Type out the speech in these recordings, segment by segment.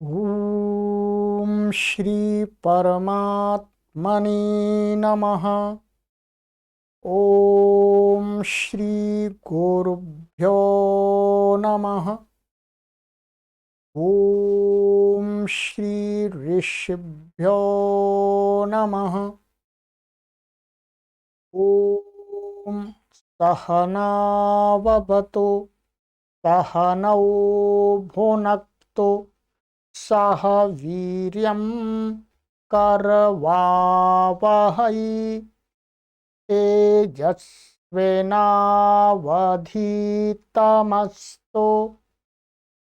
ॐ श्री परमात्मने नमः। ॐ श्री गुरुभ्यो नमः। ॐ श्री ऋषिभ्यो नमः। ॐ सहनाववतु सहनौ भुनक्तु सह वीर्यं करवावहै तेजस्विनावधीतमस्तु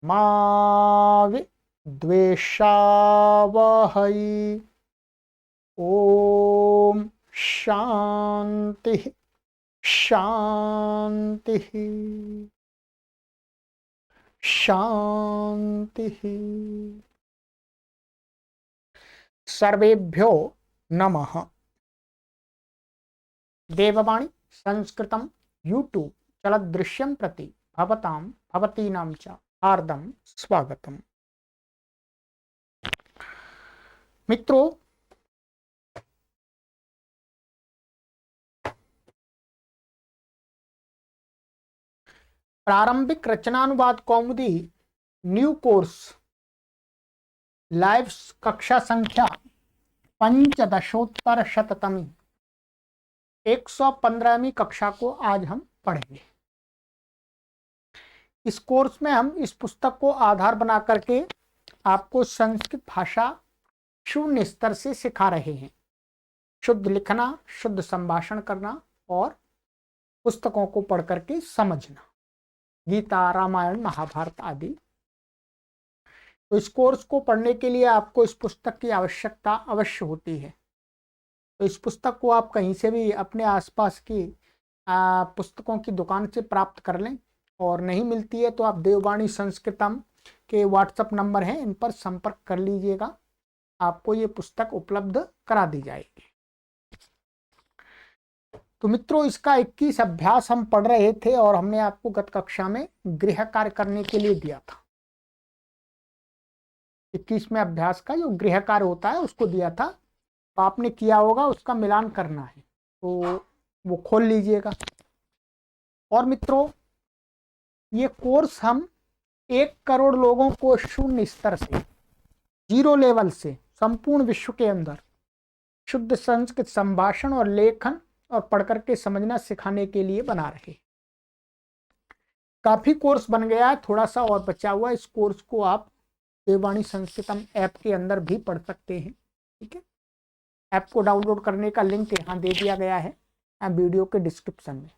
मा विद्विषावहै। ॐ शांति शांति शांति। सर्वेभ्यो नमः। देववाणी संस्कृतं यूट्यूब चलदृश्यं प्रति भवतां भवतीनां च हार्दं स्वागतम्। मित्रों, प्रारंभिक रचनानुवाद कौमुदी न्यू कोर्स लाइव कक्षा संख्या 15 115वीं कक्षा को आज हम पढ़ेंगे। इस कोर्स में हम इस पुस्तक को आधार बना करके आपको संस्कृत भाषा शून्य स्तर से सिखा रहे हैं। शुद्ध लिखना, शुद्ध संभाषण करना और पुस्तकों को पढ़ करके समझना, गीता, रामायण, महाभारत आदि। तो इस कोर्स को पढ़ने के लिए आपको इस पुस्तक की आवश्यकता अवश्य होती है। तो इस पुस्तक को आप कहीं से भी अपने आसपास की पुस्तकों की दुकान से प्राप्त कर लें, और नहीं मिलती है तो आप देववाणी संस्कृतम के व्हाट्सएप नंबर हैं, इन पर संपर्क कर लीजिएगा, आपको ये पुस्तक उपलब्ध करा दी जाएगी। तो मित्रों, इसका 21 अभ्यास हम पढ़ रहे थे और हमने आपको गत कक्षा में गृह कार्य करने के लिए दिया था। 21वें अभ्यास का जो गृह कार्य होता है उसको दिया था, तो आपने किया होगा, उसका मिलान करना है, तो वो खोल लीजिएगा। और मित्रों, ये कोर्स हम 1 करोड़ लोगों को शून्य स्तर से, 0 लेवल से संपूर्ण विश्व के अंदर शुद्ध संस्कृत संभाषण और लेखन और पढ़ करके समझना सिखाने के लिए बना रहे। काफी कोर्स बन गया है, थोड़ा सा और बचा हुआ। इस कोर्स को आप देववाणी संस्कृतम ऐप के अंदर भी पढ़ सकते हैं। ठीक है, ऐप को डाउनलोड करने का लिंक यहाँ दे दिया गया है वीडियो के डिस्क्रिप्शन में।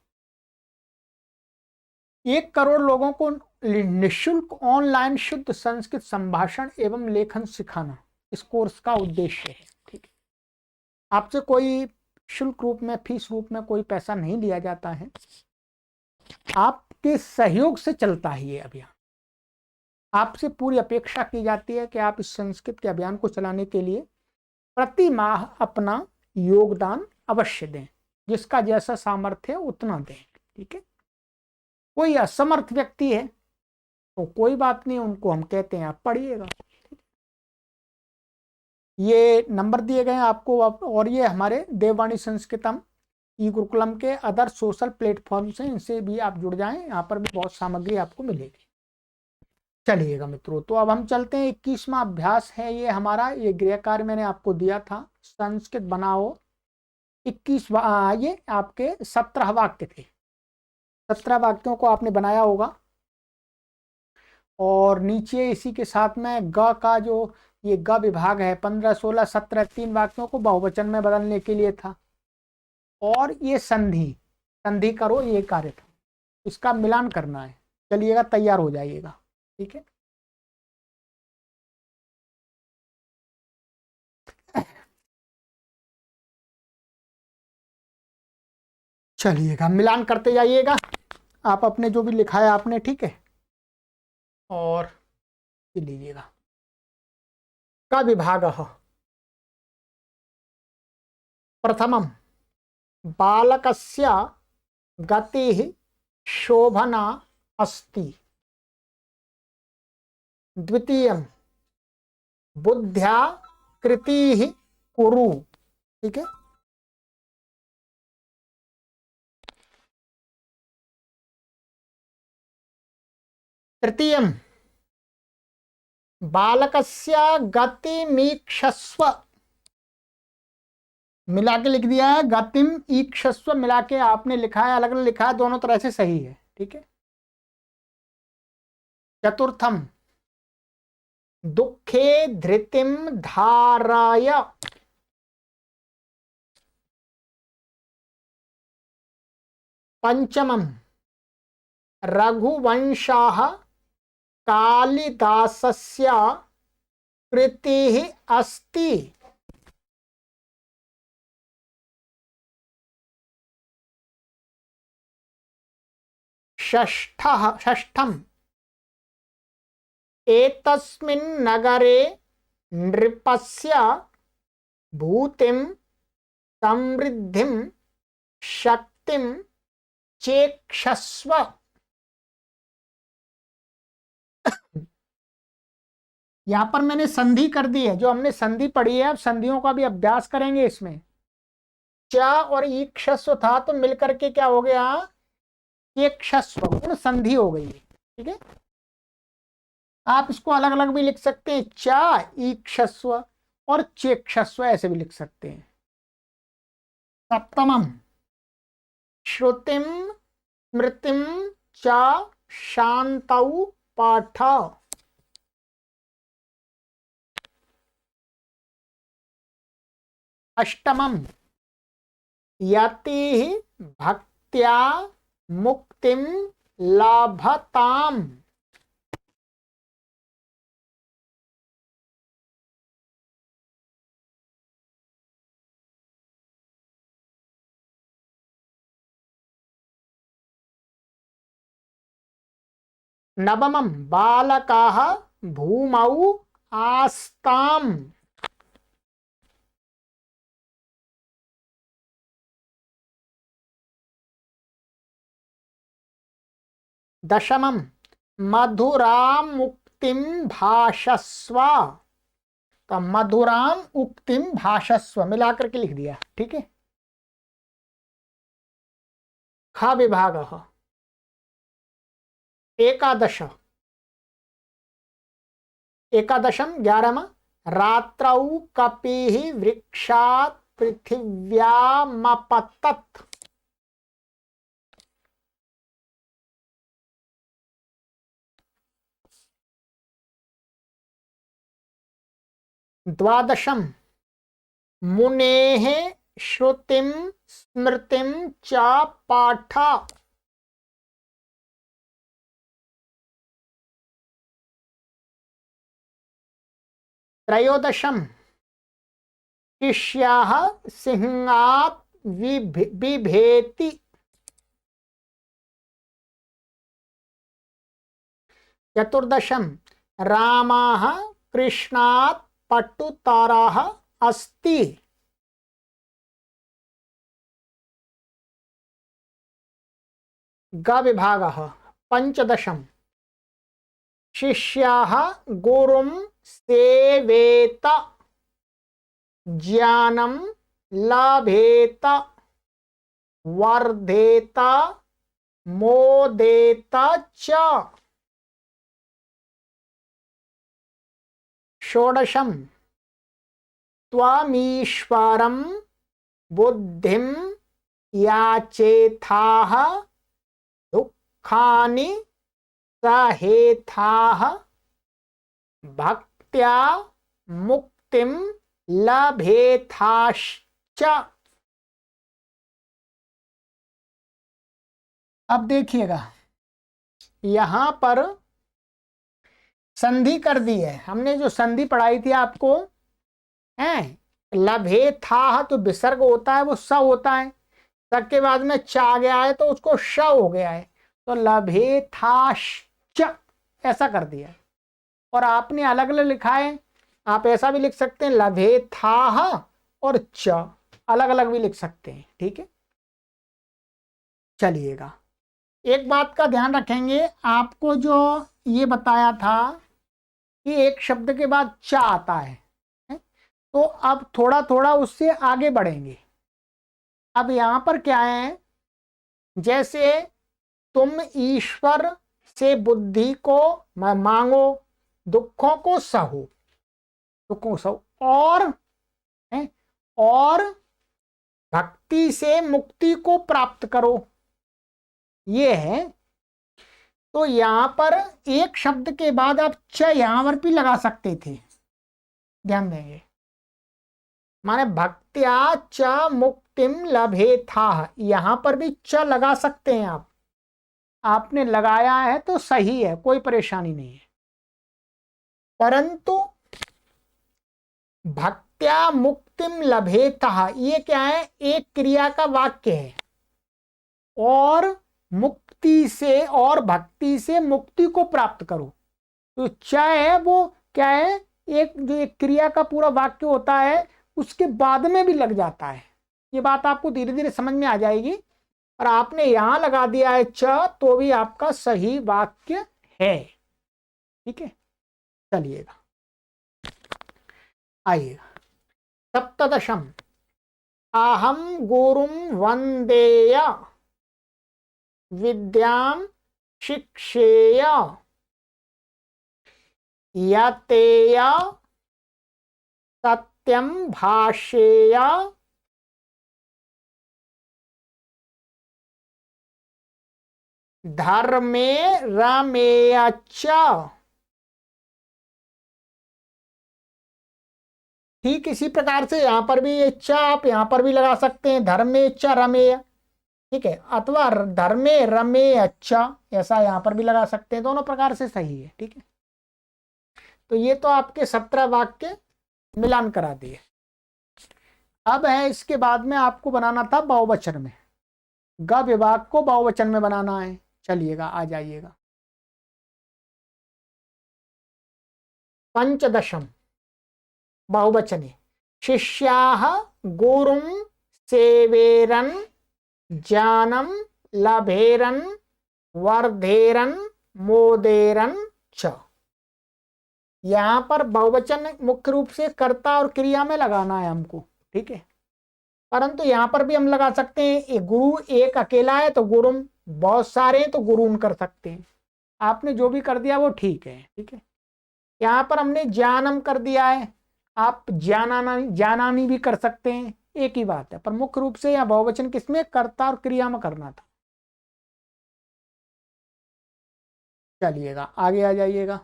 1 करोड़ लोगों को निःशुल्क ऑनलाइन शुद्ध संस्कृत संभाषण एवं लेखन सिखाना इस कोर्स का उद्देश्य है। ठीक है, आपसे कोई शुल्क रूप में, फीस रूप में कोई पैसा नहीं लिया जाता है, आपके सहयोग से चलता है ये अभियान। आपसे पूरी अपेक्षा की जाती है कि आप इस संस्कृत के अभियान को चलाने के लिए प्रति माह अपना योगदान अवश्य दें, जिसका जैसा सामर्थ्य है उतना दें। ठीक है, कोई असमर्थ व्यक्ति है तो कोई बात नहीं, उनको हम कहते हैं आप पढ़िएगा। ये नंबर दिए गए हैं आपको, और ये हमारे देववाणी संस्कृतम ई गुरुकुलम के अदर सोशल प्लेटफॉर्म से, इनसे भी आप जुड़ जाएं, यहाँ पर भी बहुत सामग्री आपको मिलेगी। चलिएगा मित्रों, तो अब हम चलते हैं। 21वां अभ्यास है ये हमारा। ये गृह कार्य मैंने आपको दिया था, संस्कृत बनाओ। 21वां, ये आपके 17 वाक्य थे, 17 वाक्यों को आपने बनाया होगा। और नीचे इसी के साथ में ग का जो ये ग विभाग है, 15, 16, 17 3 वाक्यों को बहुवचन में बदलने के लिए था। और ये संधि संधि करो, ये कार्य था, इसका मिलान करना है। चलिएगा, तैयार हो जाइएगा। ठीक है, चलिएगा मिलान करते जाइएगा, आप अपने जो भी लिखा है आपने। ठीक है, और लीजिएगा। का विभाग प्रथमम बालकस्य गतिः शोभना अस्ति। द्वितीयं बुद्ध्या कृति कुरु। ठीक है। तृतीयम बालकस्य गतिमीक्षस्व, मिला के लिख दिया है, गतिम ईक्षस्व मिला के आपने लिखा है, अलग अलग लिखा है, दोनों तरह से सही है। ठीक है। चतुर्थम दुखे धृतिम धाराय, पंचमम रघुवंशः कालिदासस्य कृतिः अस्ति। षष्ठम एतस्मिन् नगरे नृपस्य भूतिं समृद्धिं शक्तिं चेक्षस्व। यहां पर मैंने संधि कर दी है, जो हमने संधि पढ़ी है, अब संधियों का भी अभ्यास करेंगे। इसमें च और ईक्षस्व था, तो मिलकर के क्या हो गया, चेक्षस्व, गुण संधि हो गई। ठीक है। आप इसको अलग अलग भी लिख सकते हैं, च ईक्षस्व और चेक्षस्व, ऐसे भी लिख सकते हैं। सप्तमम श्रुतिम स्मृतिम च शांतौ पाठ। अष्टमम यति भक्त्या मुक्तिम लाभताम। नवमं बालकाः भूमौ आस्ताम्। दशमं मधुरां मुक्तिं भाषस्व, तो मधुराम उक्तिम भाषस्व मिलाकर के लिख दिया। ठीक है। ख विभाग एकादश, एकादशम 11वां रात्रौ कपिः वृक्षात् पृथिव्यामपतत्। द्वादशम मुनेः श्रुतिं स्मृतिं च पाठ। त्रयोदशम शिष्याः सिंहात् बिभेति। चतुर्दशम रामः कृष्णात् पटुतारः अस्ति। ग विभागः पंचदशम शिष्याः गुरुं सेवेत ज्ञानं लभेत वर्धेत मोदेत च। षोडशम त्वमीश्वरं बुद्धिं याचेथाः दुःखानि सहेथाः भक्त्या मुक्तिं लभेथाश्च। अब देखिएगा, यहां पर संधि कर दी है हमने, जो संधि पढ़ाई थी आपको है, लभे था तो विसर्ग होता है, वो स होता है, स के बाद में च आ गया है तो उसको श हो गया है, तो लभे था च ऐसा कर दिया। और आपने अलग अलग लिखा है, आप ऐसा भी लिख सकते हैं लभे था और च, अलग अलग भी लिख सकते हैं। ठीक है। चलिएगा, एक बात का ध्यान रखेंगे, आपको जो ये बताया था कि एक शब्द के बाद चा आता है, तो अब थोड़ा थोड़ा उससे आगे बढ़ेंगे। अब यहां पर क्या है, जैसे तुम ईश्वर से बुद्धि को मांगो, दुखों को सहो, दुखों को सहो, है, और भक्ति से मुक्ति को प्राप्त करो, ये है। तो यहां पर एक शब्द के बाद आप च यहां पर भी लगा सकते थे, ध्यान देंगे, माने भक्त्या च मुक्तिम लभे था, यहां पर भी च लगा सकते हैं आप। आपने लगाया है तो सही है, कोई परेशानी नहीं है। परंतु भक्त्या मुक्तिम लभेतः, ये क्या है, एक क्रिया का वाक्य है, और मुक्ति से और भक्ति से मुक्ति को प्राप्त करो। तो चाहे वो क्या है, एक जो एक क्रिया का पूरा वाक्य होता है उसके बाद में भी लग जाता है। ये बात आपको धीरे धीरे समझ में आ जाएगी। और आपने यहां लगा दिया है च, तो भी आपका सही वाक्य है, ठीक है। चलिएगा, आइएगा। सप्तदशम, अहम गुरुम वंदेय विद्यां शिक्षेय यतेय सत्यम भाषेय धर्मे रमेय च। ठीक इसी प्रकार से यहां पर भी ये च आप यहां पर भी लगा सकते हैं, धर्मे च रमेय, ठीक है, अथवा धर्मे रमेय च, ऐसा यहां पर भी लगा सकते हैं, दोनों प्रकार से सही है, ठीक है। तो ये तो आपके 17 वाक्य मिलान करा दिए। अब है इसके बाद में आपको बनाना था बहुवचन में, ग विभाग को बहुवचन में बनाना है। चलिएगा, आ जाइएगा। पंचदशम बहुवचने, शिष्याः गुरुं सेवेरन् ज्ञानं लभेरन् वर्धेरन् मोदेरन् च। यहां पर बहुवचन मुख्य रूप से कर्ता और क्रिया में लगाना है हमको, ठीक है। परंतु यहां पर भी हम लगा सकते हैं, गुरु एक अकेला है तो गुरुम, बहुत सारे हैं तो गुरुन कर सकते हैं। आपने जो भी कर दिया वो ठीक है, ठीक है। यहां पर हमने ज्ञानम कर दिया है, आप ज्ञानानी भी कर सकते हैं, एक ही बात है। पर मुख्य रूप से यहाँ बहुवचन किसमें, कर्ता और क्रिया में करना था। चलिएगा, आगे आ जाइएगा।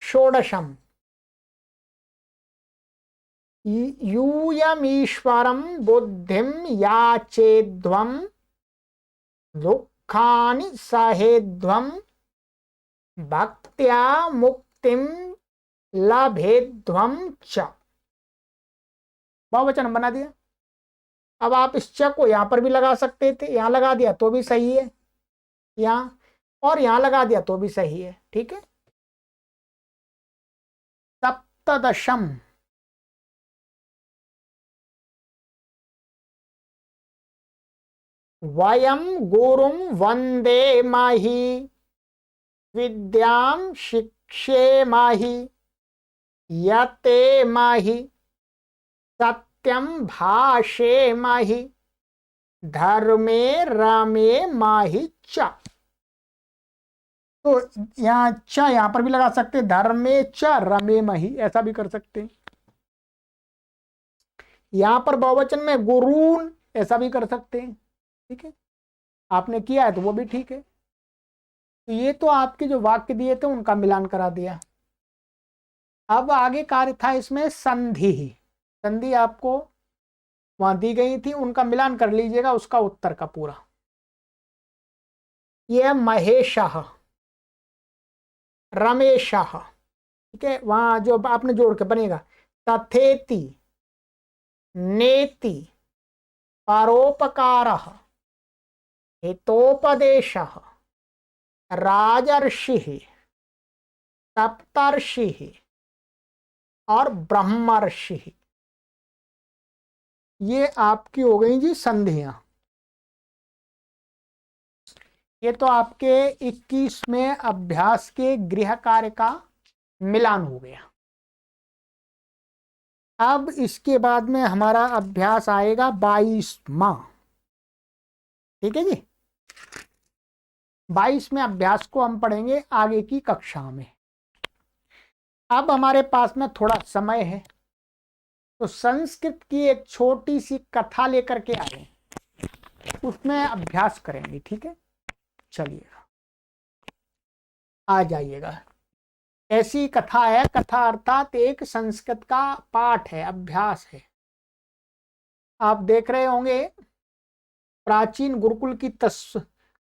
षोडशम, यूयमीश्वरं बुद्धिं याचेध्वं दुःखानि सहेध्वं भक्त्या मुक्तिं लभेध्वं च। बहुवचन बना दिया। अब आप इस च को यहां पर भी लगा सकते थे, यहां लगा दिया तो भी सही है, यहां और यहां लगा दिया तो भी सही है, ठीक है। सप्तदशम, वयं गुरुं वंदेमहि विद्यां शिक्षेमहि यतेमहि सत्यं भाषेमहि धर्मे रमेमहि च। तो यहाँ च यहां पर भी लगा सकते, धर्मे च रमेमहि, ऐसा भी कर सकते हैं। यहां पर बहुवचन में गुरून, ऐसा भी कर सकते हैं, ठीक है। आपने किया है तो वो भी ठीक है। तो ये तो आपके जो वाक्य दिए थे उनका मिलान करा दिया। अब आगे कार्य था इसमें संधि। संधि आपको वहां दी गई थी, उनका मिलान कर लीजिएगा, उसका उत्तर का पूरा। यह महेशः, रमेशः, ठीक है, वहां जो आपने जोड़ के बनेगा, तथेति, नेति, परोपकारः, हितोपदेशः, राजर्षिः, सप्तर्षिः और ब्रह्मर्षि, ये आपकी हो गई जी संधियां। ये तो आपके 21वें अभ्यास के गृह कार्य का मिलान हो गया। अब इसके बाद में हमारा अभ्यास आएगा 22वां। ठीक है जी, 22वें अभ्यास को हम पढ़ेंगे आगे की कक्षा में। अब हमारे पास में थोड़ा समय है, तो संस्कृत की एक छोटी सी कथा लेकर के आए, उसमें अभ्यास करेंगे। ठीक है, चलिएगा, आ जाइएगा। ऐसी कथा है, कथा अर्थात एक संस्कृत का पाठ है, अभ्यास है। आप देख रहे होंगे प्राचीन गुरुकुल की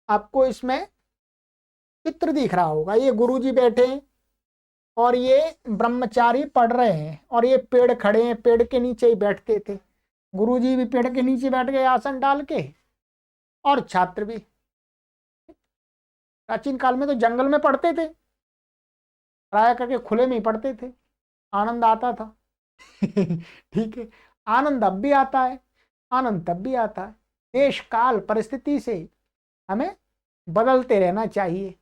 आपको इसमें चित्र दिख रहा होगा। ये गुरुजी बैठे हैं और ये ब्रह्मचारी पढ़ रहे हैं, और ये पेड़ खड़े हैं, पेड़ के नीचे ही बैठते थे। गुरुजी भी पेड़ के नीचे बैठ गए आसन डाल के, और छात्र भी। प्राचीन काल में तो जंगल में पढ़ते थे, प्राय करके खुले में ही पढ़ते थे, आनंद आता था। ठीक है, आनंद अब भी आता है, आनंद तब भी आता है। देश काल परिस्थिति से हमें बदलते रहना चाहिए।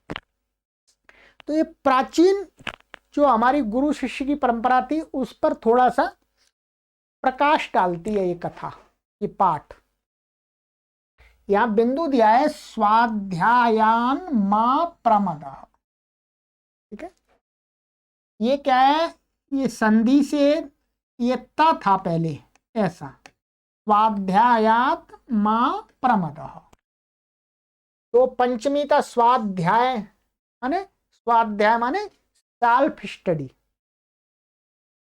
तो ये प्राचीन जो हमारी गुरु शिष्य की परंपरा थी, उस पर थोड़ा सा प्रकाश डालती है ये कथा, ये पाठ। यहां बिंदु दिया है स्वाध्यायान मां प्रमद। ठीक है, ये क्या है, ये संधि से ये ता था पहले, ऐसा स्वाध्यायात मां प्रमद। तो पंचमी का स्वाध्याय माने, स्वाध्याय माने सेल्फ स्टडी।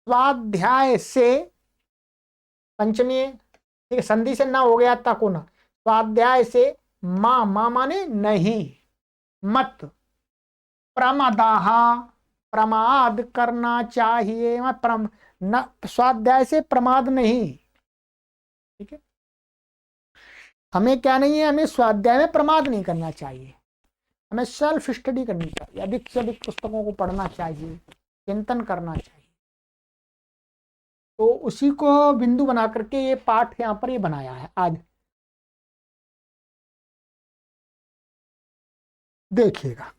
स्वाध्याय से पंचमी है, ठीक है, संधि से ना हो गया तक होना। स्वाध्याय से मां, मां माने नहीं, मत, प्रमदाह प्रमाद करना चाहिए, न स्वाध्याय से प्रमाद नहीं। ठीक है, हमें क्या नहीं है, हमें स्वाध्याय में प्रमाद नहीं करना चाहिए, हमें सेल्फ स्टडी करनी चाहिए, अधिक से अधिक पुस्तकों को पढ़ना चाहिए, चिंतन करना चाहिए। तो उसी को बिंदु बना करके ये पाठ यहाँ पर ये बनाया है आज, देखिएगा।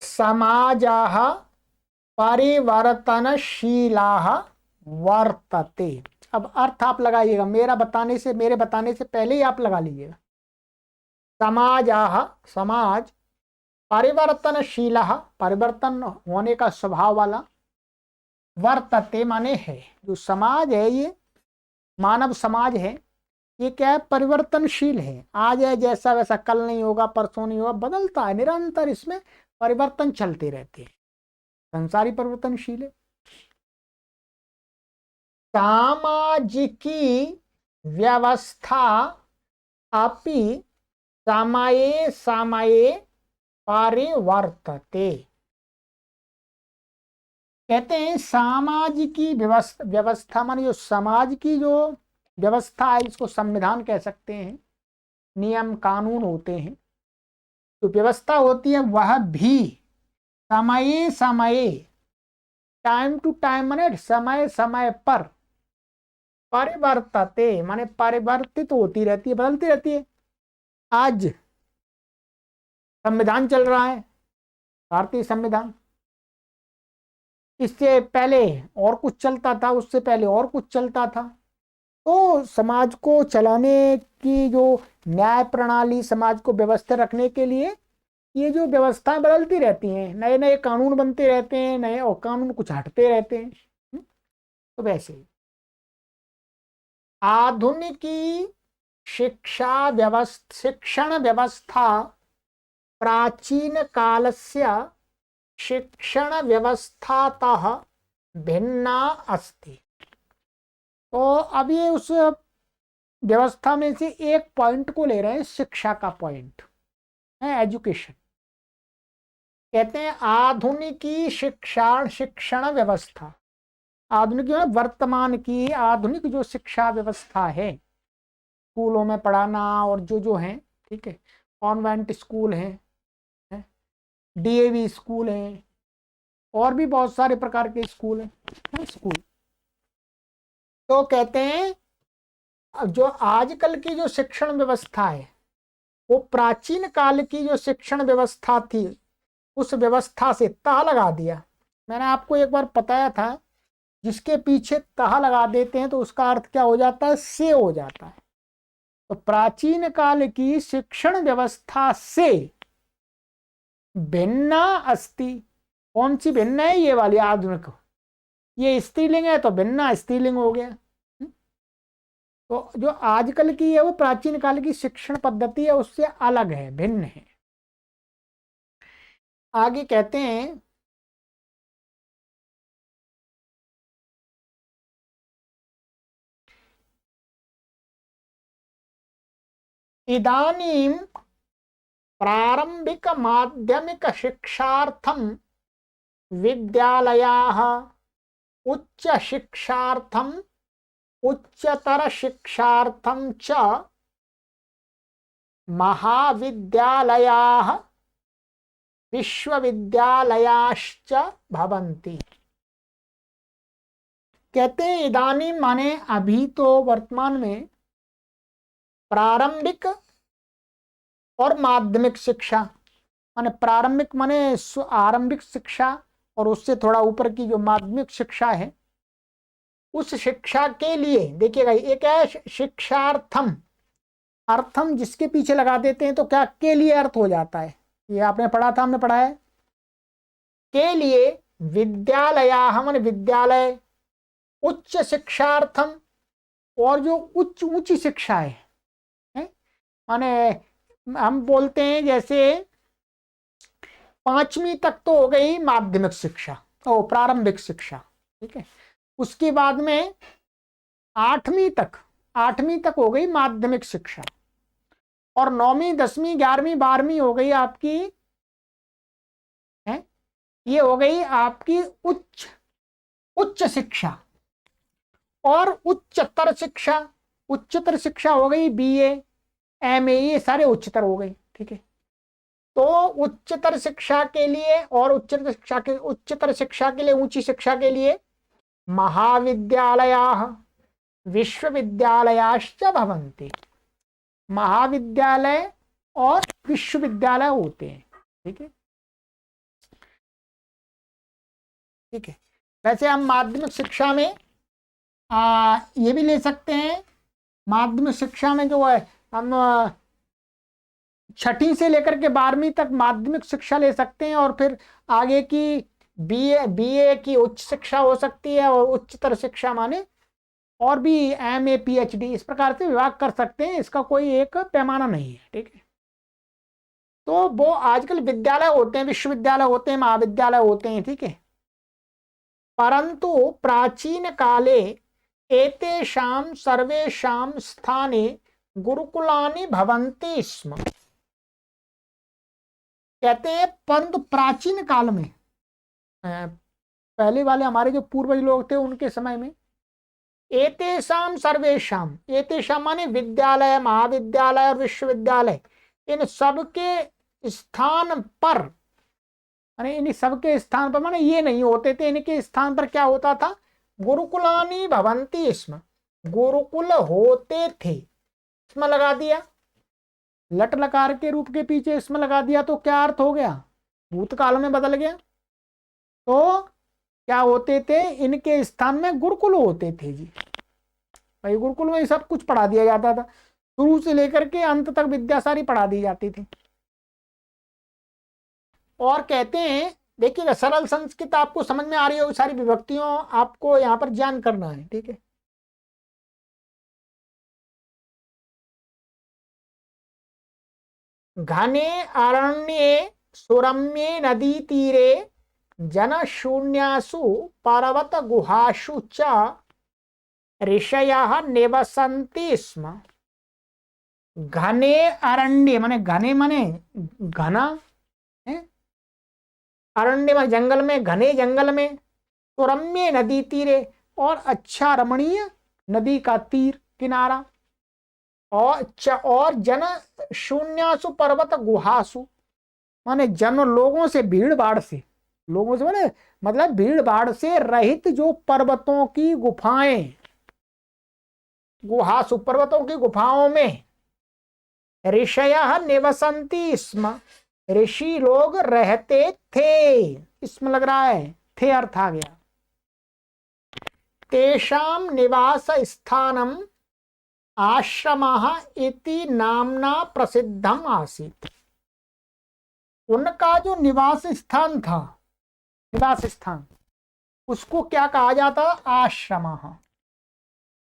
समाजाः परिवर्तनशीलाः वर्तते। अब अर्थ आप लगाइएगा, मेरे बताने से पहले ही आप लगा लीजिएगा। समाजाः, समाज, परिवर्तनशीलाः, परिवर्तन होने का स्वभाव वाला, वर्तते माने है, जो समाज है, ये मानव समाज है, ये क्या है, परिवर्तनशील है। आज है जैसा वैसा, कल नहीं होगा, परसों नहीं होगा, बदलता है निरंतर, इसमें परिवर्तन चलते रहते हैं। संसारी परिवर्तनशील है। सामाजिकी व्यवस्था अपि समये समये परिवर्तते। कहते हैं सामाजिकी व्यवस्था माने जो समाज की जो व्यवस्था है, इसको संविधान कह सकते हैं, नियम कानून होते हैं, तो व्यवस्था होती है, वह भी समय समय, टाइम टू टाइम माने समय समय पर, परिवर्तते माने परिवर्तित होती रहती है, बदलती रहती है। आज संविधान चल रहा है, भारतीय संविधान, इससे पहले और कुछ चलता था, उससे पहले और कुछ चलता था। तो समाज को चलाने की जो न्याय प्रणाली, समाज को व्यवस्थित रखने के लिए ये जो व्यवस्थाएं बदलती रहती हैं, नए नए कानून बनते रहते हैं, नए और कानून कुछ हटते रहते हैं। तो वैसे ही आधुनिकी शिक्षण व्यवस्था प्राचीन कालस्य शिक्षण व्यवस्थातः भिन्ना अस्ति। तो अब ये उस व्यवस्था में से एक पॉइंट को ले रहे हैं, शिक्षा का पॉइंट है, एजुकेशन। कहते हैं आधुनिकी शिक्षण व्यवस्था, आधुनिक वर्तमान की आधुनिक जो शिक्षा व्यवस्था है, स्कूलों में पढ़ाना और जो जो है, ठीक है, कॉन्वेंट स्कूल हैं, डीएवी स्कूल हैं, और भी बहुत सारे प्रकार के स्कूल हैं स्कूल। तो कहते हैं जो आजकल की जो शिक्षण व्यवस्था है वो प्राचीन काल की जो शिक्षण व्यवस्था थी उस व्यवस्था से तह लगा दिया। मैंने आपको एक बार बताया था, जिसके पीछे तह लगा देते हैं तो उसका अर्थ क्या हो जाता है, से हो जाता है। तो प्राचीन काल की शिक्षण व्यवस्था से भिन्न अस्ति। कौन सी भिन्न है, ये वाली आधुनिक। ये स्त्रीलिंग है तो भिन्न स्त्रीलिंग हो गया। तो जो आजकल की है वो प्राचीन काल की शिक्षण पद्धति है, उससे अलग है, भिन्न है। आगे कहते हैं इदानीं प्रारंभिक माध्यमिक शिक्षार्थम विद्यालयाः, उच्च शिक्षार्थम उच्चतर शिक्षार्थम च महाविद्यालयाः विश्वविद्यालयाश्च भवन्ति। कहते हैं इदानीं माने अभी, तो वर्तमान में प्रारंभिक और माध्यमिक शिक्षा, माने प्रारंभिक माने आरंभिक शिक्षा, और उससे थोड़ा ऊपर की जो माध्यमिक शिक्षा है उस शिक्षा के लिए देखिएगा, एक है शिक्षार्थम। अर्थम जिसके पीछे लगा देते हैं तो क्या के लिए अर्थ हो जाता है, ये आपने पढ़ा था, हमने पढ़ा है। के लिए विद्यालया माने विद्यालय, उच्च शिक्षार्थम और जो ऊंची शिक्षा है माने हम बोलते हैं जैसे 5वीं तक तो हो गई माध्यमिक शिक्षा और प्रारंभिक शिक्षा, ठीक है। उसके बाद में 8वीं तक हो गई माध्यमिक शिक्षा, और 9वीं 10वीं 11वीं 12वीं हो गई आपकी है, ये हो गई आपकी उच्च शिक्षा। और उच्चतर शिक्षा हो गई बीए एमए, ये सारे उच्चतर हो गई, ठीक है। तो उच्चतर शिक्षा के लिए और उच्चतर शिक्षा के लिए ऊंची शिक्षा के लिए महाविद्यालयाः विश्वविद्यालयाश्च भवन्ति। महाविद्यालय और विश्वविद्यालय होते हैं, ठीक है, ठीक है। वैसे हम माध्यमिक शिक्षा में ये भी ले सकते हैं। माध्यमिक शिक्षा में जो है हम 6ठी से लेकर के 12वीं तक माध्यमिक शिक्षा ले सकते हैं, और फिर आगे की बीए की उच्च शिक्षा हो सकती है, और उच्चतर शिक्षा माने और भी एमए पीएचडी, इस प्रकार से विभाग कर सकते हैं। इसका कोई एक पैमाना नहीं है, ठीक है। तो वो आजकल विद्यालय होते हैं, विश्वविद्यालय होते हैं, महाविद्यालय होते हैं, ठीक है। परंतु प्राचीन काले एतेषां सर्वेषां स्थाने गुरुकुलानि भवन्ति स्म। कहते हैं परंतु प्राचीन काल में, पहले वाले हमारे जो पूर्वज लोग थे उनके समय में, एतेषां सर्वेषां, एतेषां माने विद्यालय, महाविद्यालय और विश्वविद्यालय, इन सबके स्थान पर, माने इन सबके स्थान पर माने ये नहीं होते थे, इनके स्थान पर क्या होता था, गुरुकुलानि भवन्ति स्म, गुरुकुल होते थे। इसमें लगा दिया, लट लकार के रूप के पीछे इसमें लगा दिया, तो क्या अर्थ हो गया, भूतकाल में बदल गया। तो क्या होते थे, इनके स्थान में गुरुकुल होते थे जी। भाई गुरुकुल में सब कुछ पढ़ा दिया जाता था, शुरू से लेकर के अंत तक विद्या सारी पढ़ा दी जाती थी। और कहते हैं, देखिएगा सरल संस्कृत आपको समझ में आ रही होगी, सारी विभक्तियों आपको यहाँ पर ज्ञान करना है, ठीक है। घने अरण्ये सुरम्ये नदी तीरे जनशून्यासु पर्वत गुहासु च ऋषयः निवसन्ति स्म। घने अरण्य माने घने माने घना है, अरण्य में जंगल में, घने जंगल में, सुरम्य नदी तीरे और अच्छा रमणीय नदी का तीर किनारा, और जन शून्यासु पर्वत गुहासु, माने जन लोगों से, भीड़ भाड़ से, लोगों से माने मतलब भीड़ भाड़ से रहित जो पर्वतों की गुफाएं, गुहासु पर्वतों की गुफाओं में ऋषयः निवसन्ति स्म, ऋषि लोग रहते थे। इसमें लग रहा है थे अर्थ आ गया। तेषां निवास स्थानम आश्रमः इति नामना प्रसिद्धम आसीत्। उनका जो निवास स्थान था, निवास स्थान, उसको क्या कहा जाता? आश्रमः।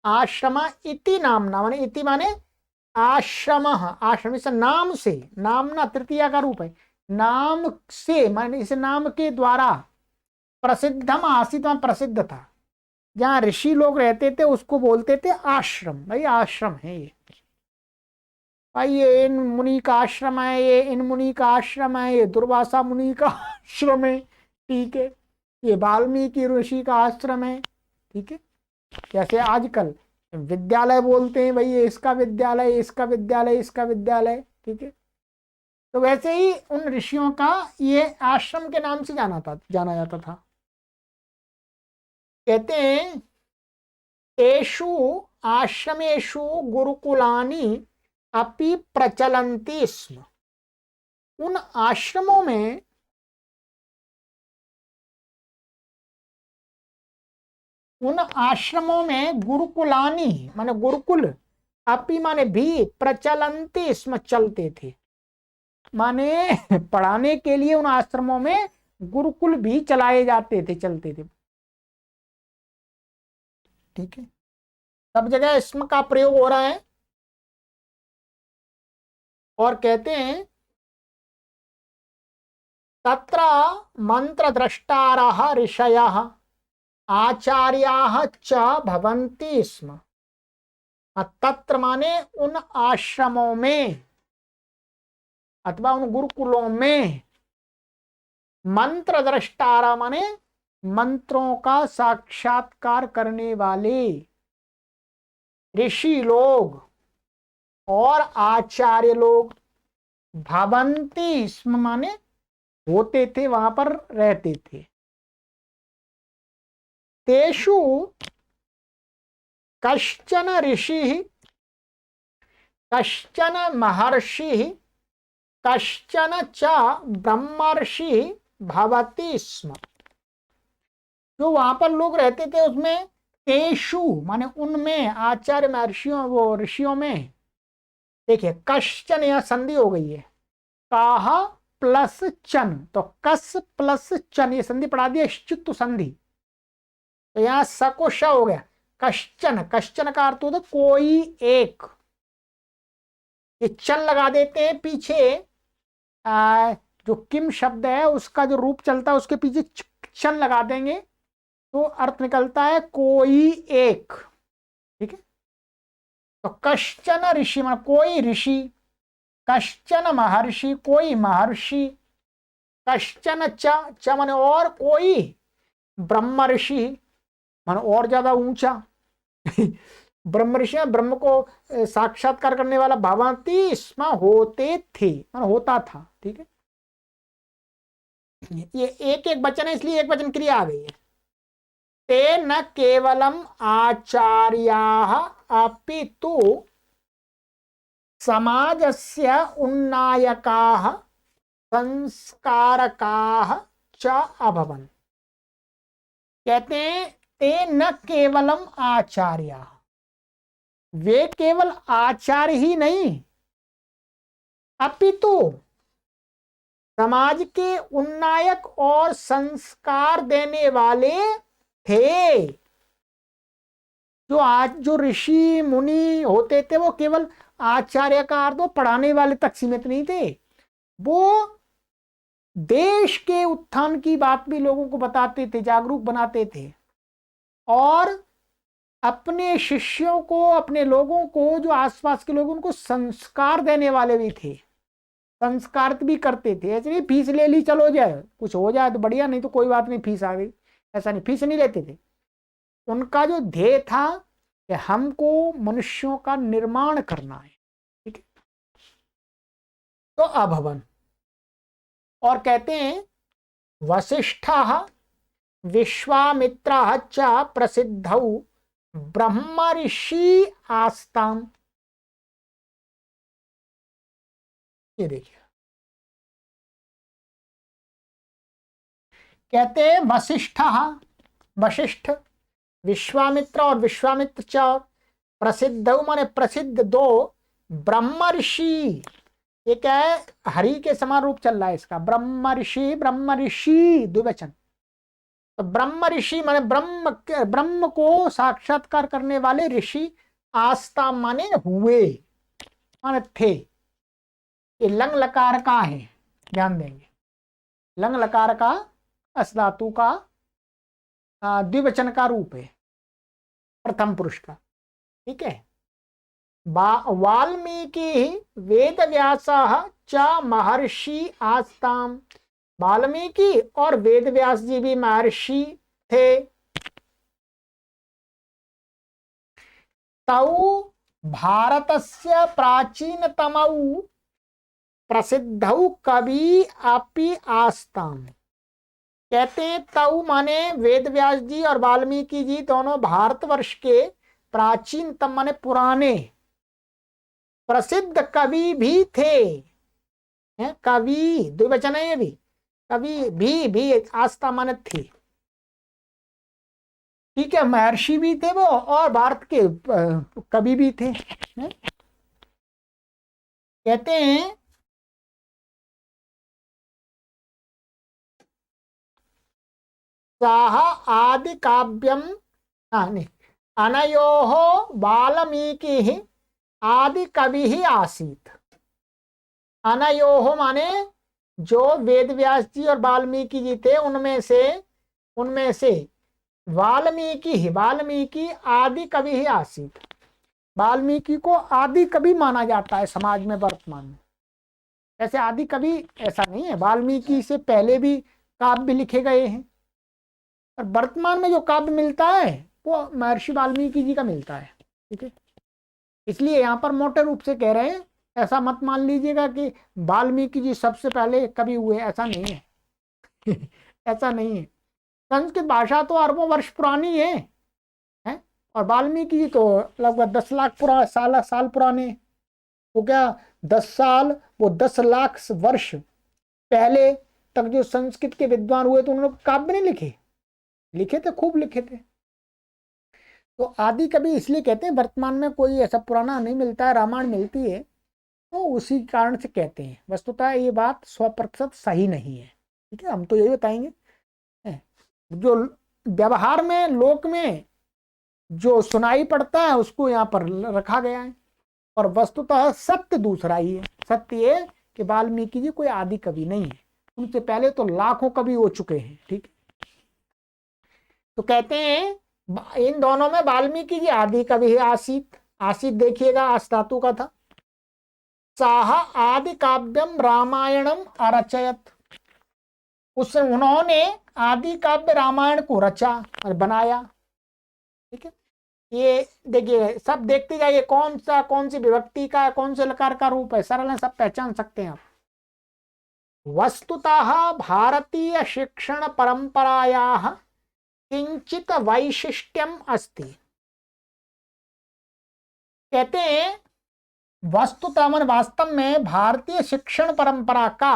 आश्रम इति नामना, माने इति माने आश्रमः, आश्रम से नाम से, नामना तृतीया का रूप है, नाम से माने इस नाम के द्वारा प्रसिद्धम आसीत्, प्रसिद्ध था। जहाँ ऋषि लोग रहते थे उसको बोलते थे आश्रम। भाई आश्रम है ये, भाई ये इन मुनि का आश्रम है, ये इन मुनि का आश्रम है, ये दुर्वासा मुनि का आश्रम है, ठीक है, ये वाल्मीकि ऋषि का आश्रम है, ठीक है। जैसे आजकल विद्यालय बोलते हैं, भाई ये इसका विद्यालय, इसका विद्यालय, इसका विद्यालय, ठीक है। तो वैसे ही उन ऋषियों का ये आश्रम के नाम से जाना जाता था। कहते हैं एषु आश्रमेषु गुरुकुलानि अपि प्रचलन्ति स्म। उन आश्रमों में गुरुकुलानी माने गुरुकुल, अपि माने भी, प्रचलन्ति स्म चलते थे, माने पढ़ाने के लिए उन आश्रमों में गुरुकुल भी चलाए जाते थे, चलते थे, ठीक है। सब जगह इसम का प्रयोग हो रहा है। और कहते हैं तत्र मंत्र द्रष्टारः ऋषयः आचार्याः च भवन्ति स्म। तत्र माने उन आश्रमों में अथवा उन गुरुकुलों में, मंत्र द्रष्टारा माने मंत्रों का साक्षात्कार करने वाले ऋषि लोग और आचार्य लोग, भवन्ति स्म माने होते थे, वहां पर रहते थे। तेषु कश्चन ऋषि, कश्चन महर्षि, कश्चन च ब्रह्मर्षि भवति स्म। जो वहां पर लोग रहते थे उसमें तेषु माने उनमें, आचार्य महर्षियों वो ऋषियों में, देखिए कश्चन यह संधि हो गई है, काह प्लस चन, तो कस प्लस चन ये संधि पढ़ा दिया, श्चुत्तु संधि, तो यहां स को श हो गया। कश्चन, कश्चन का अर्थ होता कोई एक, ये चन लगा देते हैं पीछे, जो किम शब्द है उसका जो रूप चलता है उसके पीछे चन लगा देंगे तो अर्थ निकलता है कोई एक, ठीक है। तो कश्चन ऋषि मान कोई ऋषि, कश्चन महर्षि कोई महर्षि, कश्चन च माने और कोई, ब्रह्म ऋषि मान और ज्यादा ऊंचा ब्रह्म ऋषि ब्रह्म को साक्षात्कार करने वाला, भवन्ति स्म होते थे मान होता था, ठीक है। ये एक एक वचन है इसलिए एक वचन क्रिया आ गई है। ते न केवलम आचार्याः अपितु समाजस्य उन्नायकाः संस्कारकाः च अभवन्। कहते हैं ते न केवलम आचार्याः, वे केवल आचार्य ही नहीं, अपितु समाज के उन्नायक और संस्कार देने वाले थे। जो आज जो ऋषि मुनि होते थे वो केवल आचार्य का अर्थ वो पढ़ाने वाले तक सीमित नहीं थे, वो देश के उत्थान की बात भी लोगों को बताते थे, जागरूक बनाते थे, और अपने शिष्यों को, अपने लोगों को, जो आसपास के लोग उनको संस्कार देने वाले भी थे, संस्कार भी करते थे। ऐसे नहीं फीस ले ली चलो जाए, कुछ हो जाए तो बढ़िया, नहीं तो कोई बात नहीं फीस आ गई, ऐसा नहीं, फीस नहीं लेते थे। उनका जो ध्येय था कि हमको मनुष्यों का निर्माण करना है, तो अभवन। और कहते हैं वसिष्ठः विश्वामित्रः च प्रसिद्धौ ब्रह्म ऋषि आस्ताम। ये देखिए, कहते हैं वसिष्ठः, वशिष्ठ, विश्वामित्र और विश्वामित्र च, प्रसिद्ध माने प्रसिद्ध दो, ब्रह्म ऋषि, ये क्या है, हरि के समान रूप चल रहा है इसका, ब्रह्म ऋषि द्विवचन। तो ब्रह्म ऋषि माने ब्रह्म को साक्षात्कार करने वाले ऋषि, आस्था माने हुए, माने थे। ये लंग लकार का है, ध्यान देंगे, लंग लकार का अस धातु का द्विवचन का रूप है, प्रथम पुरुष का। ठीक है। वाल्मीकि वेद व्यासः च महर्षि आस्ताम। वाल्मीकि और वेद व्यास जी भी महर्षि थे। तौ भारतस्य प्राचीनतमौ प्रसिद्धौ कवि अपि आस्ताम। कहते हैं तौ माने वेद व्यास जी और वाल्मीकि जी दोनों भारतवर्ष के प्राचीनतम माने पुराने प्रसिद्ध कवि भी थे। हैं, कवि द्विवचन है, ये भी कवि भी आस्था माने थे। ठीक है, महर्षि भी थे वो और भारत के कवि भी थे। कहते हैं साह आदि काव्यम अनयोः वाल्मीकि आदि कवि ही आसीत। अनयोः माने जो वेद व्यास जी और वाल्मीकि जी थे उनमें से वाल्मीकि आदि कवि ही आसीत। वाल्मीकि को आदि कवि माना जाता है समाज में वर्तमान में। ऐसे आदि कवि ऐसा नहीं है, वाल्मीकि से पहले भी काव्य लिखे गए हैं, और वर्तमान में जो काव्य मिलता है वो महर्षि वाल्मीकि जी का मिलता है। ठीक है, इसलिए यहाँ पर मोटे रूप से कह रहे हैं, ऐसा मत मान लीजिएगा कि वाल्मीकि जी सबसे पहले कवि हुए, ऐसा नहीं है। ऐसा नहीं है। संस्कृत भाषा तो अरबों वर्ष पुरानी है, और वाल्मीकि जी तो लगभग 10 लाख साल पुराने। तो क्या 10 साल, वो 10 लाख वर्ष पहले तक जो संस्कृत के विद्वान हुए तो उन्होंने काव्य नहीं लिखे थे, खूब लिखे थे। तो आदि कवि इसलिए कहते हैं, वर्तमान में कोई ऐसा पुराना नहीं मिलता है, रामायण मिलती है तो उसी कारण से कहते हैं। वस्तुतः ये बात 100% सही नहीं है। ठीक है, हम तो यही बताएंगे, जो व्यवहार में लोक में जो सुनाई पड़ता है उसको यहाँ पर रखा गया है, और वस्तुतः सत्य दूसरा ही है। सत्य ये कि वाल्मीकि जी कोई आदि कवि नहीं है, उनसे पहले तो लाखों कवि हो चुके हैं। ठीक, तो कहते हैं इन दोनों में वाल्मीकि जी आदि कवि है। आसीत देखिएगा, आस धातु का था। साह आदि काव्यम रामायणम अरचयत। उन्होंने आदि काव्य रामायण को रचा और बनाया। ठीक है, ये देखिए, सब देखते जाइए कौन सी विभक्ति का, कौन से लकार का रूप है, सरल है, सब पहचान सकते हैं आप। वस्तुतः भारतीय शिक्षण परंपरायाः किंचित वैशिष्ट्यम अस्ति। कहते हैं वस्तुतः मन वास्तव में भारतीय शिक्षण परंपरा का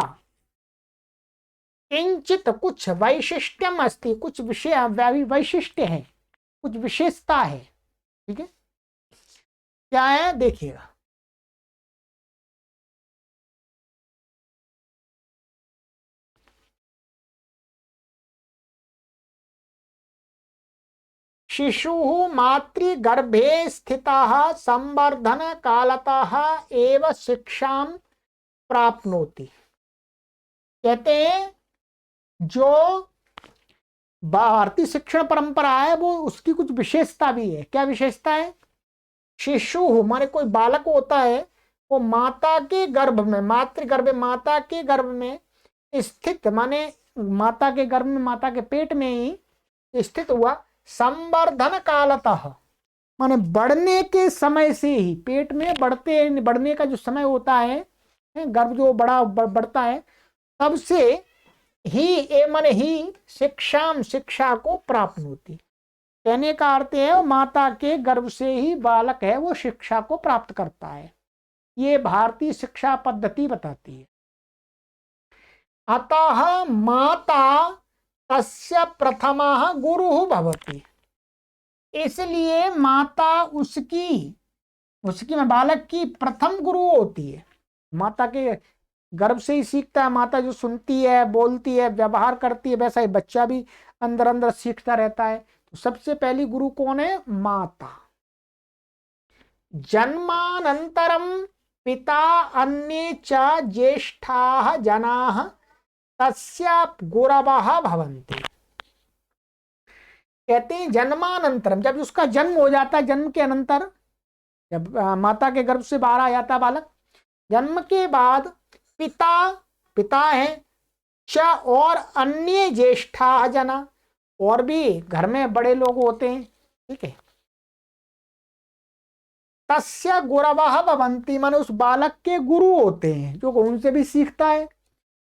किंचित कुछ वैशिष्ट्यम अस्ति, कुछ विषय वैशिष्ट्य है, कुछ विशेषता है। ठीक है, क्या है देखिएगा। शिशु मातृगर्भे स्थितः संवर्धन कालतः एव शिक्षां प्राप्नोति। कहते हैं जो भारतीय शिक्षण परंपरा है वो उसकी कुछ विशेषता भी है। क्या विशेषता है? शिशु माने कोई बालक होता है, वो माता के गर्भ में, मातृगर्भ, माता के गर्भ में स्थित, माने माता के गर्भ में, माता के पेट में ही स्थित हुआ। संवर्धन कालतः माने बढ़ने के समय से ही, पेट में बढ़ने का जो समय होता है गर्भ जो बढ़ता है तब से ही ए मन ही शिक्षाम शिक्षा को प्राप्त होती। कहने का अर्थ है माता के गर्भ से ही बालक है वो शिक्षा को प्राप्त करता है। ये भारतीय शिक्षा पद्धति बताती है। अतः माता तस्य प्रथमा गुरु भवति, इसलिए माता उसकी में बालक की प्रथम गुरु होती है। माता के गर्भ से ही सीखता है। माता जो सुनती है, बोलती है, व्यवहार करती है, वैसा ही बच्चा भी अंदर अंदर सीखता रहता है। तो सबसे पहली गुरु कौन है? माता। जन्मानंतरम पिता अन्ये च ज्येष्ठाः जनाः तस्य गुरवः भवन्ति। कहते हैं जन्मानंतरम, जब उसका जन्म हो जाता है, जन्म के अनंतर, जब माता के गर्भ से बाहर आ जाता बालक, जन्म के बाद पिता है, च और अन्य ज्येष्ठा जना, और भी घर में बड़े लोग होते हैं, ठीक है, तस्य गुरवः भवन्ति, माने उस बालक के गुरु होते हैं, जो उनसे भी सीखता है।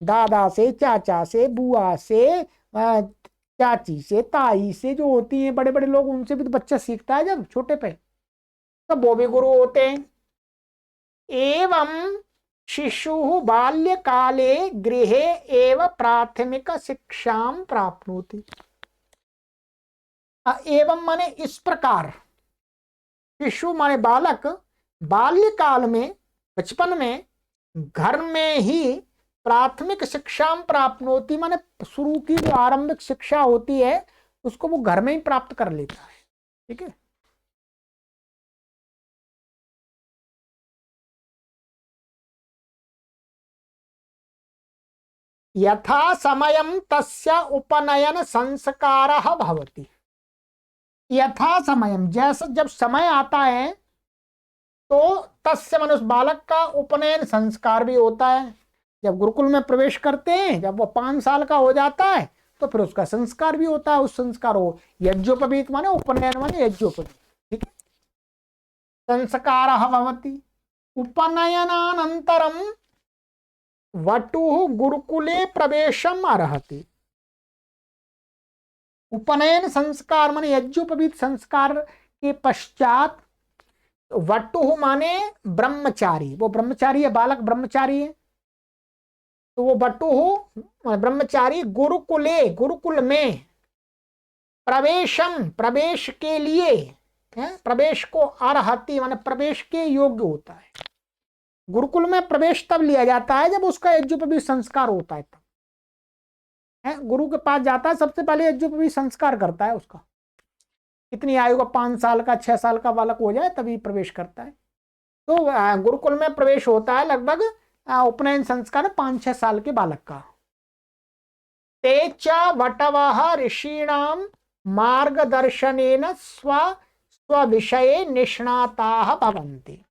दादा से, चाचा से, बुआ से, चाची से, ताई से, जो होती हैं बड़े बड़े लोग, उनसे भी तो बच्चा सीखता है जब छोटे पे, तब वो भी गुरु होते हैं। एवं शिशु बाल्यकाले गृहे एव प्राथमिक शिक्षां प्राप्नोति। एवं माने इस प्रकार, शिशु माने बालक बाल्यकाल में, बचपन में, घर में ही प्राथमिक शिक्षां प्राप्नोति, माने शुरू की जो आरंभिक शिक्षा होती है उसको वो घर में ही प्राप्त कर लेता है। ठीक है। यथा समयं तस्य उपनयन संस्कारः भवति। यथा समयं, जैसा जब समय आता है तो तस्य मनुष्य बालक का उपनयन संस्कार भी होता है। जब गुरुकुल में प्रवेश करते हैं, जब वो 5 साल का हो जाता है तो फिर उसका संस्कार भी होता है। उस संस्कार हो यज्ञोपवीत माने उपनयन माने यज्ञोपवीत। ठीक है। संस्कारः भवति। उपनयनानन्तरं वटुः गुरुकुले प्रवेशम अर्हति। उपनयन संस्कार माने यज्ञोपवीत संस्कार के पश्चात वटुः माने ब्रह्मचारी, वो ब्रह्मचारी है, बालक ब्रह्मचारी है, तो वो वटुः ब्रह्मचारी गुरुकुले, गुरुकुल में, प्रवेशम प्रवेश के लिए, प्रवेश को अर्हति माने प्रवेश के योग्य होता है। गुरुकुल में प्रवेश तब लिया जाता है जब उसका यज्ञोपवीत संस्कार होता है, तब है गुरु के पास जाता है, सबसे पहले यज्ञोपवीत संस्कार करता है उसका। कितनी आयु का, 5 साल का, 6 साल का बालक हो जाए तभी प्रवेश करता है। तो गुरुकुल में प्रवेश होता है लगभग उपनयन संस्कार 5-6 साल के बालक का। ते च वटवः ऋषीणां मार्गदर्शनेन स्वविषये निष्णाताः भवन्ति।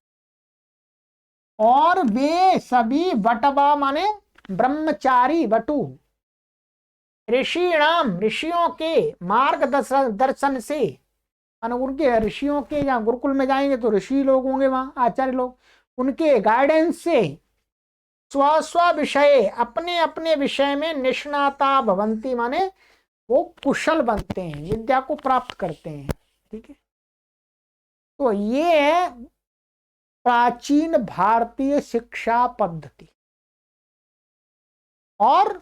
और वे सभी वटवा माने ब्रह्मचारी वटु, ऋषिणाम ऋषियों के मार्गदर्शन से, उनके ऋषियों के, या गुरुकुल में जाएंगे तो ऋषि लोग होंगे वहां, आचार्य लोग, उनके गाइडेंस से स्व विषय, अपने अपने विषय में निष्णाता भवंती माने वो कुशल बनते हैं, विद्या को प्राप्त करते हैं। ठीक है। तो ये है प्राचीन भारतीय शिक्षा पद्धति। और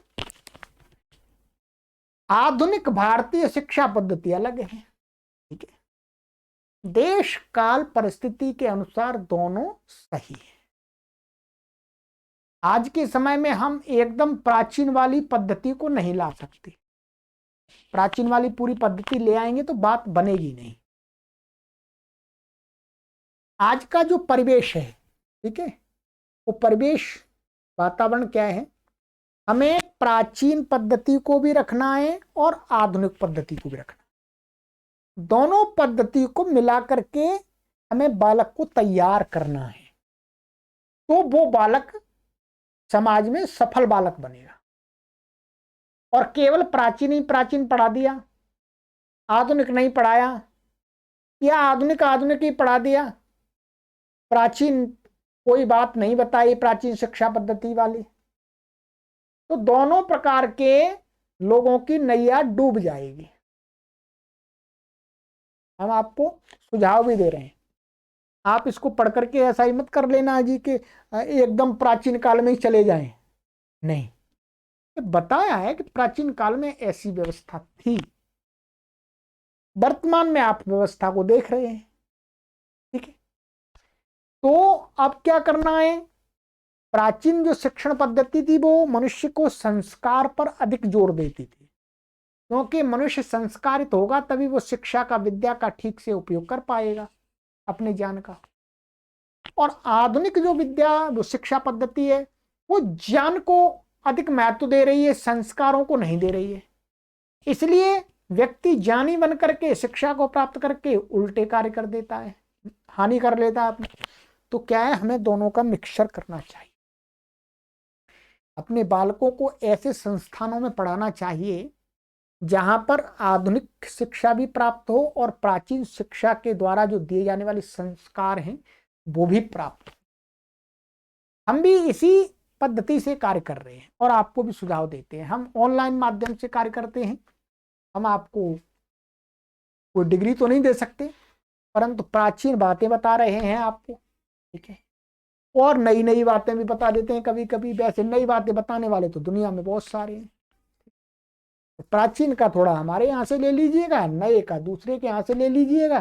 आधुनिक भारतीय शिक्षा पद्धति अलग है। ठीक है। देश काल परिस्थिति के अनुसार दोनों सही है। आज के समय में हम एकदम प्राचीन वाली पद्धति को नहीं ला सकते। प्राचीन वाली पूरी पद्धति ले आएंगे तो बात बनेगी नहीं। आज का जो परिवेश है, ठीक है, वो परिवेश, वातावरण क्या है, हमें प्राचीन पद्धति को भी रखना है और आधुनिक पद्धति को भी रखना है। दोनों पद्धति को मिला करके हमें बालक को तैयार करना है, तो वो बालक समाज में सफल बालक बनेगा। और केवल प्राचीन ही प्राचीन पढ़ा दिया, आधुनिक नहीं पढ़ाया, या आधुनिक ही पढ़ा दिया, प्राचीन कोई बात नहीं बताई प्राचीन शिक्षा पद्धति वाली, तो दोनों प्रकार के लोगों की नैया डूब जाएगी। हम आपको सुझाव भी दे रहे हैं, आप इसको पढ़ करके ऐसा ही मत कर लेना जी कि एकदम प्राचीन काल में ही चले जाएं। नहीं, बताया है कि प्राचीन काल में ऐसी व्यवस्था थी, वर्तमान में आप व्यवस्था को देख रहे हैं। ठीक है, तो अब क्या करना है, प्राचीन जो शिक्षण पद्धति थी वो मनुष्य को संस्कार पर अधिक जोर देती थी, क्योंकि मनुष्य संस्कारित होगा तभी वो शिक्षा का, विद्या का ठीक से उपयोग कर पाएगा अपने ज्ञान का। और आधुनिक जो विद्या, जो शिक्षा पद्धति है, वो ज्ञान को अधिक महत्व दे रही है, संस्कारों को नहीं दे रही है। इसलिए व्यक्ति ज्ञानी बन करके, शिक्षा को प्राप्त करके उल्टे कार्य कर देता है, हानि कर लेता है अपने। तो क्या है, हमें दोनों का मिक्सचर करना चाहिए। अपने बालकों को ऐसे संस्थानों में पढ़ाना चाहिए जहां पर आधुनिक शिक्षा भी प्राप्त हो और प्राचीन शिक्षा के द्वारा जो दिए जाने वाले संस्कार हैं वो भी प्राप्त हो। हम भी इसी पद्धति से कार्य कर रहे हैं और आपको भी सुझाव देते हैं। हम ऑनलाइन माध्यम से कार्य करते हैं, हम आपको कोई डिग्री तो नहीं दे सकते, परंतु प्राचीन बातें बता रहे हैं आपको। ठीक है, और नई नई बातें भी बता देते हैं कभी कभी। वैसे नई बातें बताने वाले तो दुनिया में बहुत सारे हैं, प्राचीन का थोड़ा हमारे यहाँ से ले लीजिएगा, नए का दूसरे के यहाँ से ले लीजिएगा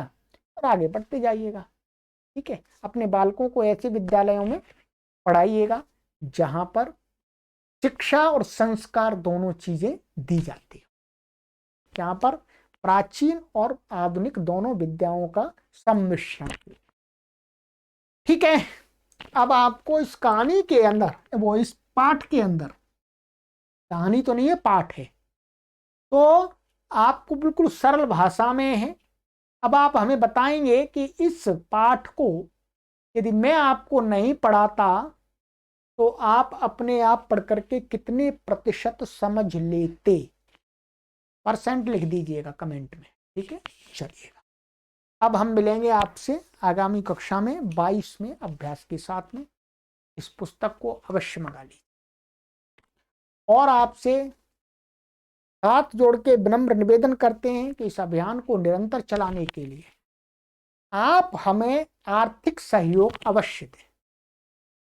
और आगे बढ़ते जाइएगा। ठीक है, अपने बालकों को ऐसे विद्यालयों में पढ़ाइएगा जहां पर शिक्षा और संस्कार दोनों चीजें दी जाती है, जहां पर प्राचीन और आधुनिक दोनों विद्याओं का सम्मिश्रण। ठीक है, अब आपको इस कहानी के अंदर, वो इस पाठ के अंदर, कहानी तो नहीं है, पाठ है, तो आपको बिल्कुल सरल भाषा में है। अब आप हमें बताएंगे कि इस पाठ को यदि मैं आपको नहीं पढ़ाता तो आप अपने आप पढ़ करके कितने प्रतिशत समझ लेते, परसेंट लिख दीजिएगा कमेंट में। ठीक है, चलिएगा, अब हम मिलेंगे आपसे आगामी कक्षा में 22वें अभ्यास के साथ में। इस पुस्तक को अवश्य मंगा लीजिए और आपसे हाथ जोड़ के विनम्र निवेदन करते हैं कि इस अभियान को निरंतर चलाने के लिए आप हमें आर्थिक सहयोग अवश्य दें।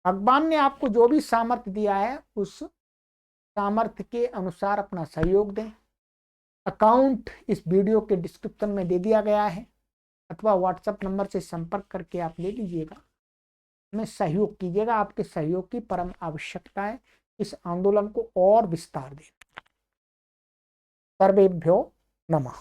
भगवान ने आपको जो भी सामर्थ्य दिया है उस सामर्थ्य के अनुसार अपना सहयोग दें। अकाउंट इस वीडियो के डिस्क्रिप्शन में दे दिया गया है, अथवा व्हाट्सएप नंबर से संपर्क करके आप ले लीजिएगा। हमें सहयोग कीजिएगा, आपके सहयोग की परम आवश्यकता है इस आंदोलन को और विस्तार दें। सर्वेभ्यो नमः।